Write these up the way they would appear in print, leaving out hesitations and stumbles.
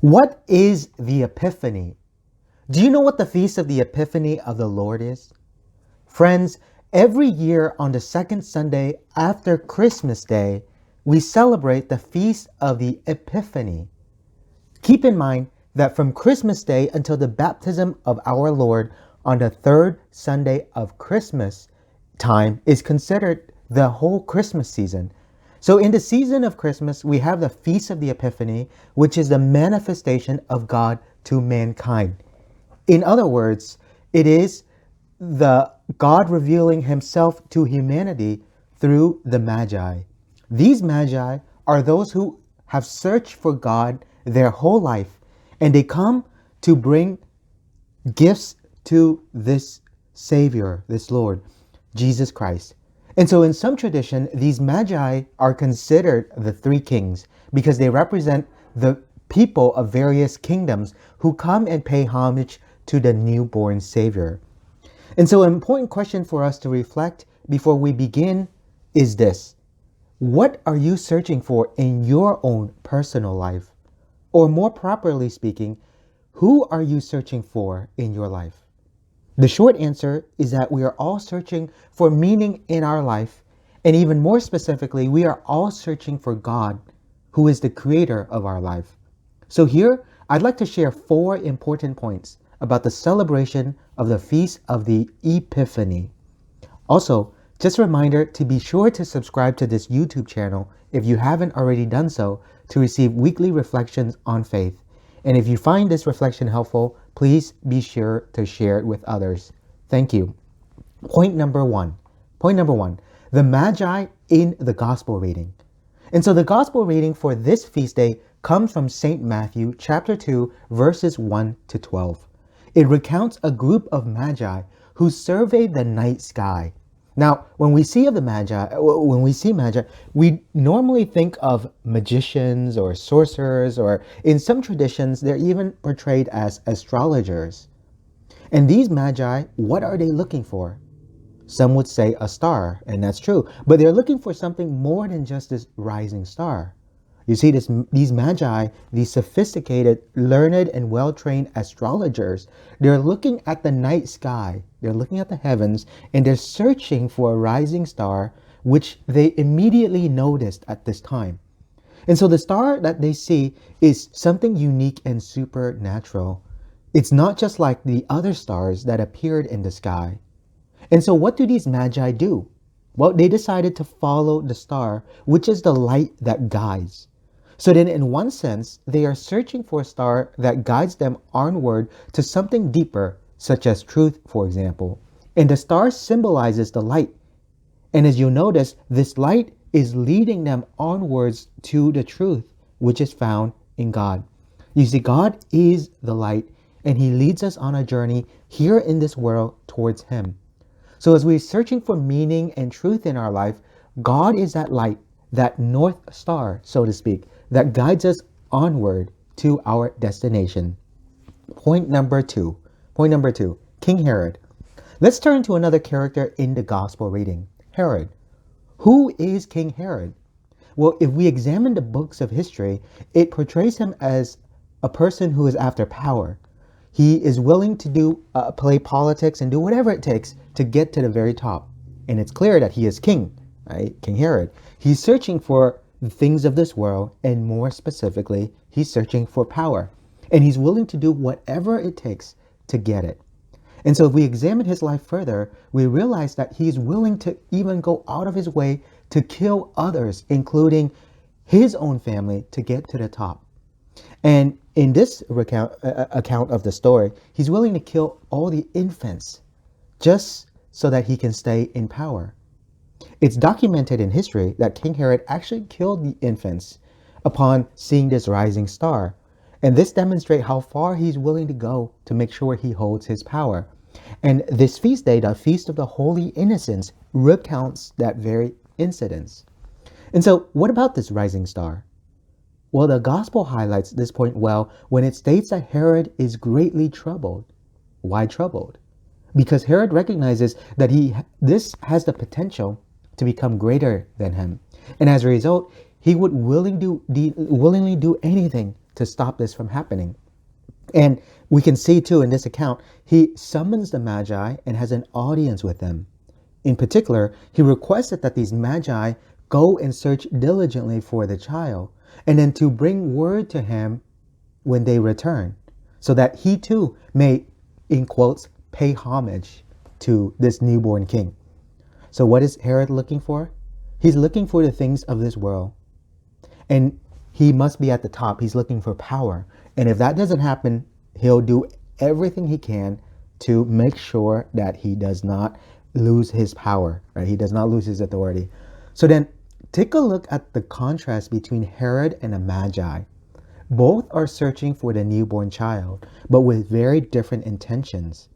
What is the Epiphany? Do you know what the Feast of the Epiphany of the Lord is? Friends, every year on the second Sunday after Christmas Day, we celebrate the Feast of the Epiphany. Keep in mind that from Christmas Day until the baptism of our Lord on the third Sunday of Christmas time is considered the whole Christmas season. So in the season of Christmas, we have the Feast of the Epiphany, which is the manifestation of God to mankind. In other words, it is the God revealing himself to humanity through the Magi. These Magi are those who have searched for God their whole life, and they come to bring gifts to this Savior, this Lord, Jesus Christ. And so in some tradition, these Magi are considered the three kings because they represent the people of various kingdoms who come and pay homage to the newborn Savior. And so an important question for us to reflect before we begin is this: what are you searching for in your own personal life? Or more properly speaking, who are you searching for in your life? The short answer is that we are all searching for meaning in our life. And even more specifically, we are all searching for God, who is the creator of our life. So here, I'd like to share 4 important points about the celebration of the Feast of the Epiphany. Also, just a reminder to be sure to subscribe to this YouTube channel if you haven't already done so to receive weekly reflections on faith. And if you find this reflection helpful, please be sure to share it with others. Thank you. Point number one, the Magi in the Gospel reading. And so the Gospel reading for this feast day comes from St. Matthew chapter 2, verses 1 to 12. It recounts a group of Magi who surveyed the night sky. Now, when we see Magi, we normally think of magicians or sorcerers, or in some traditions, they're even portrayed as astrologers. And these Magi, what are they looking for? Some would say a star, and that's true, but they're looking for something more than just this rising star. You see, these Magi, these sophisticated, learned, and well-trained astrologers, they're looking at the night sky, they're looking at the heavens, and they're searching for a rising star, which they immediately noticed at this time. And so the star that they see is something unique and supernatural. It's not just like the other stars that appeared in the sky. And so what do these Magi do? Well, they decided to follow the star, which is the light that guides. So then in one sense, they are searching for a star that guides them onward to something deeper, such as truth, for example. And the star symbolizes the light. And as you'll notice, this light is leading them onwards to the truth, which is found in God. You see, God is the light, and he leads us on a journey here in this world towards him. So as we're searching for meaning and truth in our life, God is that light, that North Star, so to speak, that guides us onward to our destination. Point number two, King Herod. Let's turn to another character in the Gospel reading, Herod. Who is King Herod? Well, if we examine the books of history, it portrays him as a person who is after power. He is willing to play politics and do whatever it takes to get to the very top. And it's clear that he is king, right? King Herod. He's searching for the things of this world, and more specifically, he's searching for power. And he's willing to do whatever it takes to get it. And so if we examine his life further, we realize that he's willing to even go out of his way to kill others, including his own family, to get to the top. And in this account of the story, he's willing to kill all the infants just so that he can stay in power. It's documented in history that King Herod actually killed the infants upon seeing this rising star. And this demonstrates how far he's willing to go to make sure he holds his power. And this feast day, the Feast of the Holy Innocents, recounts that very incident. And so what about this rising star? Well, the gospel highlights this point well when it states that Herod is greatly troubled. Why troubled? Because Herod recognizes that this has the potential to become greater than him. And as a result, he would willingly do anything to stop this from happening. And we can see too in this account, he summons the Magi and has an audience with them. In particular, he requested that these Magi go and search diligently for the child, and then to bring word to him when they return, so that he too may, in quotes, pay homage to this newborn king. So what is Herod looking for? He's looking for the things of this world. And he must be at the top. He's looking for power. And if that doesn't happen, he'll do everything he can to make sure that he does not lose his power, right? He does not lose his authority. So then take a look at the contrast between Herod and the Magi. Both are searching for the newborn child, but with very different intentions.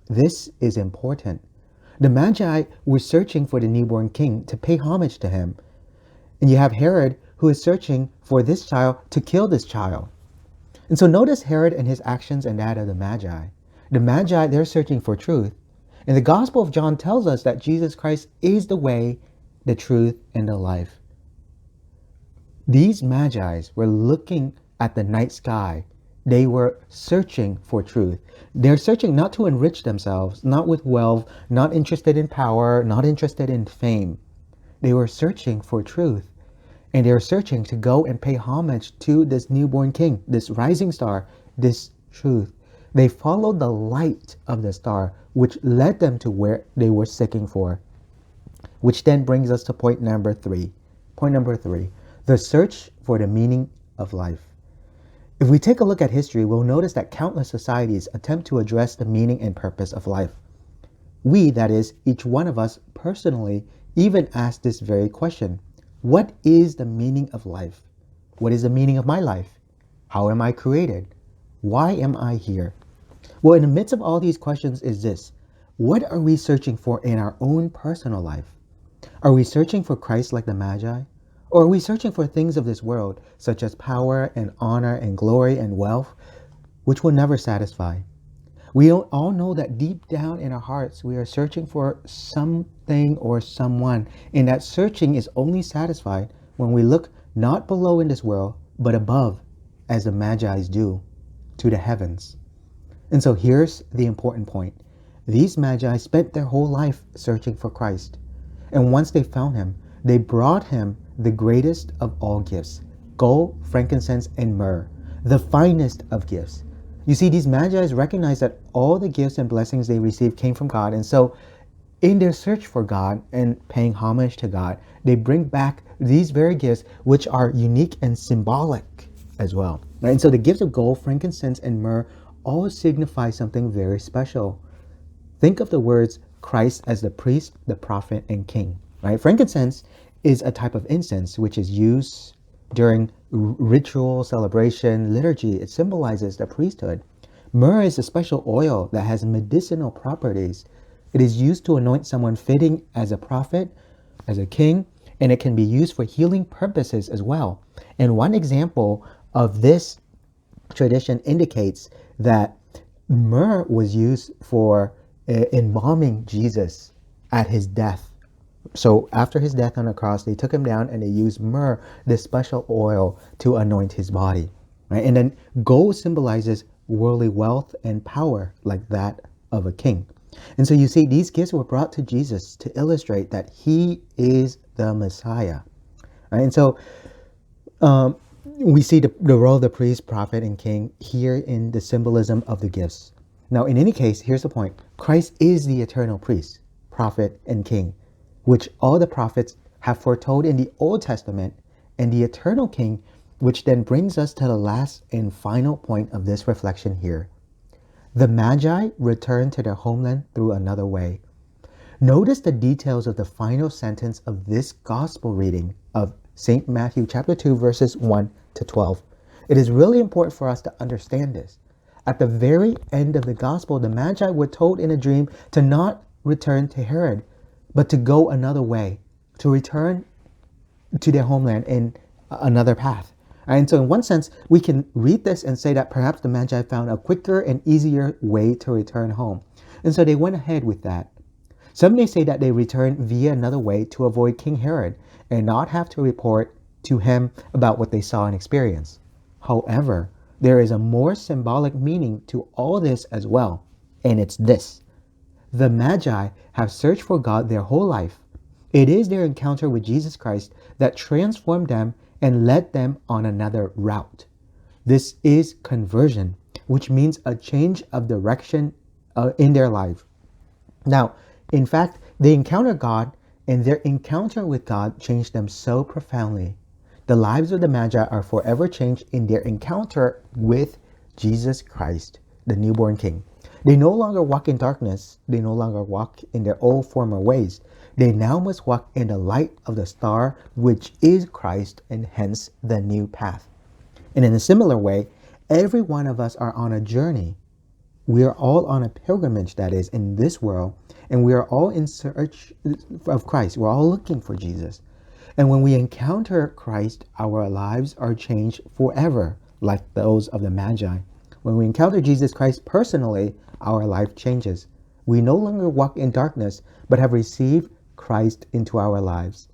This is important. The Magi were searching for the newborn king to pay homage to him. And you have Herod who is searching for this child to kill this child. And so notice Herod and his actions and that of the Magi. The Magi, they're searching for truth. And the Gospel of John tells us that Jesus Christ is the way, the truth, and the life. These Magi were looking at the night sky. They were searching for truth. They're searching not to enrich themselves, not with wealth, not interested in power, not interested in fame. They were searching for truth. And they were searching to go and pay homage to this newborn king, this rising star, this truth. They followed the light of the star, which led them to where they were seeking for. Which then brings us to point number 3. Point number 3, the search for the meaning of life. If we take a look at history, we'll notice that countless societies attempt to address the meaning and purpose of life. We, that is, each one of us personally, even ask this very question. What is the meaning of life? What is the meaning of my life? How am I created? Why am I here? Well, in the midst of all these questions is this. What are we searching for in our own personal life? Are we searching for Christ like the Magi? Or are we searching for things of this world, such as power and honor and glory and wealth, which will never satisfy? We all know that deep down in our hearts, we are searching for something or someone, and that searching is only satisfied when we look not below in this world, but above, as the Magi do, to the heavens. And so here's the important point. These Magi spent their whole life searching for Christ. And once they found him, they brought him the greatest of all gifts, gold, frankincense, and myrrh, the finest of gifts. You see, these Magi recognize that all the gifts and blessings they received came from God. And so in their search for God and paying homage to God, they bring back these very gifts, which are unique and symbolic as well. Right? And so the gifts of gold, frankincense, and myrrh all signify something very special. Think of the words Christ as the priest, the prophet, and king. Right? Frankincense is a type of incense which is used during ritual, celebration, liturgy. It symbolizes the priesthood. Myrrh is a special oil that has medicinal properties. It is used to anoint someone fitting as a prophet, as a king, and it can be used for healing purposes as well. And one example of this tradition indicates that myrrh was used for embalming Jesus at his death. So after his death on the cross, they took him down and they used myrrh, this special oil, to anoint his body. Right? And then gold symbolizes worldly wealth and power like that of a king. And so you see, these gifts were brought to Jesus to illustrate that he is the Messiah. Right? And so we see the role of the priest, prophet, and king here in the symbolism of the gifts. Now, in any case, here's the point. Christ is the eternal priest, prophet, and king, which all the prophets have foretold in the Old Testament, and the eternal king, which then brings us to the last and final point of this reflection here. The Magi returned to their homeland through another way. Notice the details of the final sentence of this gospel reading of St. Matthew chapter 2, verses 1 to 12. It is really important for us to understand this. At the very end of the gospel, the Magi were told in a dream to not return to Herod, but to go another way, to return to their homeland in another path. And so in one sense, we can read this and say that perhaps the Magi found a quicker and easier way to return home. And so they went ahead with that. Some may say that they returned via another way to avoid King Herod and not have to report to him about what they saw and experienced. However, there is a more symbolic meaning to all this as well, and it's this. The Magi have searched for God their whole life. It is their encounter with Jesus Christ that transformed them and led them on another route. This is conversion, which means a change of direction in their life. Now, in fact, they encounter God, and their encounter with God changed them so profoundly. The lives of the Magi are forever changed in their encounter with Jesus Christ, the newborn King. They no longer walk in darkness. They no longer walk in their old former ways. They now must walk in the light of the star, which is Christ, and hence the new path. And in a similar way, every one of us are on a journey. We are all on a pilgrimage, that is, in this world, and we are all in search of Christ. We're all looking for Jesus. And when we encounter Christ, our lives are changed forever, like those of the Magi. When we encounter Jesus Christ personally, our life changes. We no longer walk in darkness, but have received Christ into our lives.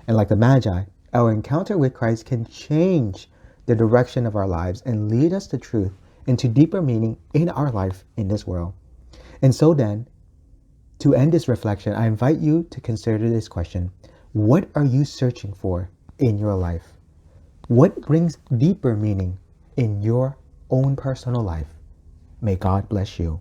And like the Magi, our encounter with Christ can change the direction of our lives and lead us to truth and to deeper meaning in our life in this world. And so then, to end this reflection, I invite you to consider this question. What are you searching for in your life? What brings deeper meaning in your own personal life? May God bless you.